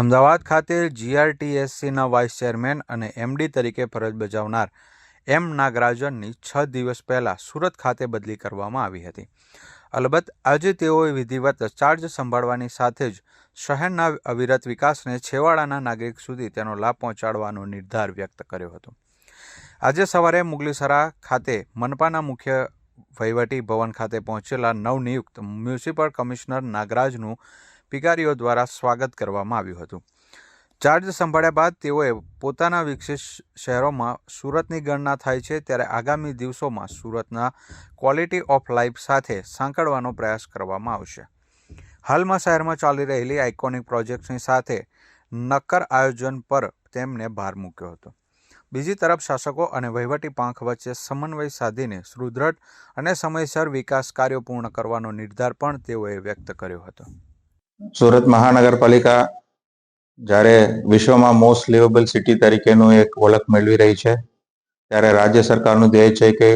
અમદાવાદ ખાતે જીઆરટીએસસીના vice chairman અને MD તરીકે ફરજ બજાવનાર એમ નાગરાજનની 6 દિવસ પહેલાં સુરત ખાતે બદલી કરવામાં આવી હતી. અલબત્ત આજે તેઓએ વિધિવત ચાર્જ સંભાળવાની સાથે જ શહેરના અવિરત વિકાસને છેવાડાના નાગરિક સુધી તેનો લાભ પહોંચાડવાનો નિર્ધાર વ્યક્ત કર્યો હતો. આજે સવારે મુગલીસરા ખાતે મનપાના મુખ્ય વહીવટી ભવન ખાતે પહોંચેલા નવનિયુક્ત મ્યુનિસિપલ કમિશનર નાગરાજનું પીકારીઓ દ્વારા સ્વાગત કરવામાં આવ્યું હતું. ચાર્જ સંભાળ્યા બાદ તેઓએ પોતાના વિકસિત શહેરોમાં સુરતની ગણના થાય છે ત્યારે આગામી દિવસોમાં સુરતના ક્વોલિટી ઓફ લાઈફ સાથે સાંકળવાનો પ્રયાસ કરવામાં આવશે. હાલમાં શહેરમાં ચાલી રહેલી આઇકોનિક પ્રોજેક્ટ્સની સાથે નક્કર આયોજન પર તેમણે ભાર મૂક્યો હતો. બીજી તરફ શાસકો અને વહીવટી પાંખ વચ્ચે સમન્વય સાધીને સુદૃઢ અને સમયસર વિકાસ કાર્યો પૂર્ણ કરવાનો નિર્ધાર પણ તેઓએ વ્યક્ત કર્યો હતો. સુરત મહાનગરપાલિકા જ્યારે વિશ્વમાં મોસ્ટ લિવેબલ સિટી તરીકેનું એક ઓળખ મેળવી રહી છે, ત્યારે રાજ્ય સરકારનું ધ્યેય છે કે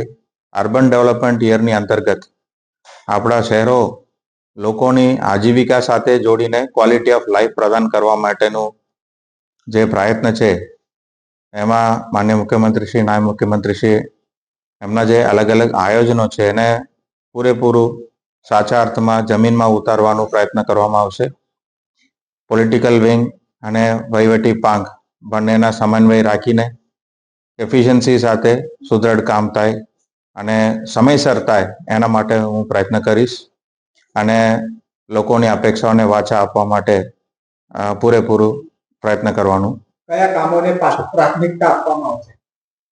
અર્બન ડેવલપમેન્ટ યરની અંતર્ગત આપણા શહેરો લોકોની આજીવિકા સાથે જોડીને ક્વોલિટી ઓફ લાઈફ પ્રદાન કરવા માટેનું જે પ્રયત્ન છે, એમાં માનનીય મુખ્યમંત્રીશ્રી, નાયબ મુખ્યમંત્રીશ્રી એમના જે અલગ અલગ આયોજનો છે એને પૂરેપૂરું સાચા અર્થમાં જમીનમાં ઉતારવાનો પ્રયત્ન કરવામાં આવશે. પોલિટિકલ વિંગ અને વહીવટી પાંખ બંનેના સમન્વય રાખીને એફિશિયન્સી સાથે સુદૃઢ કામ થાય અને સમયસર થાય એના માટે હું પ્રયત્ન કરીશ અને લોકોની અપેક્ષાઓને વાચા આપવા માટે પૂરેપૂરું પ્રયત્ન કરવાનું. કયા કામોને પ્રાથમિકતા આપવામાં આવશે?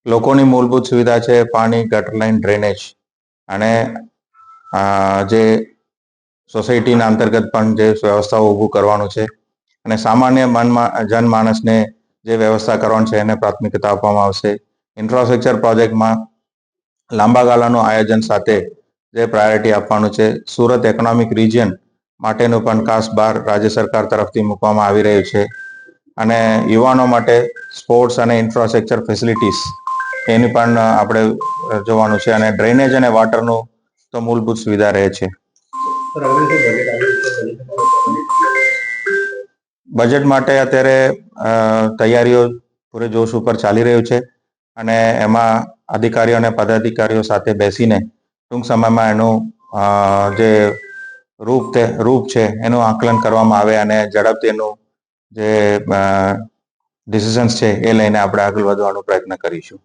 લોકોની મૂળભૂત સુવિધા છે પાણી, ગટર લાઇન, ડ્રેનેજ અને જે સોસાયટીના અંતર્ગત પણ જે વ્યવસ્થાઓ ઊભું કરવાનું છે અને સામાન્ય જનમાનસને જે વ્યવસ્થા કરવાની છે એને પ્રાથમિકતા આપવામાં આવશે. ઇન્ફ્રાસ્ટ્રક્ચર પ્રોજેક્ટમાં લાંબા ગાળાનું આયોજન સાથે જે પ્રાયોરિટી આપવાનું છે. સુરત ઇકોનોમિક રિજિયન માટેનું પણ ખાસ ભાર રાજ્ય સરકાર તરફથી મૂકવામાં આવી રહ્યું છે અને યુવાનો માટે સ્પોર્ટ્સ અને ઇન્ફ્રાસ્ટ્રક્ચર ફેસિલિટીઝ એની પણ આપણે જોવાનું છે અને ડ્રેનેજ અને વોટરનું તો મૂળભૂત સુવિધા રહે છે. બજેટ માટે અત્યારે તૈયારીઓ પૂરે જોશ ઉપર ચાલી રહ્યું છે અને એમાં અધિકારીઓ અને પદાધિકારીઓ સાથે બેસીને ટૂંક સમયમાં એનું જે રૂપ છે એનું આકલન કરવામાં આવે અને ઝડપથી એનું જે ડિસિઝન્સ છે એ લઈને આપણે આગળ વધવાનો પ્રયત્ન કરીશું.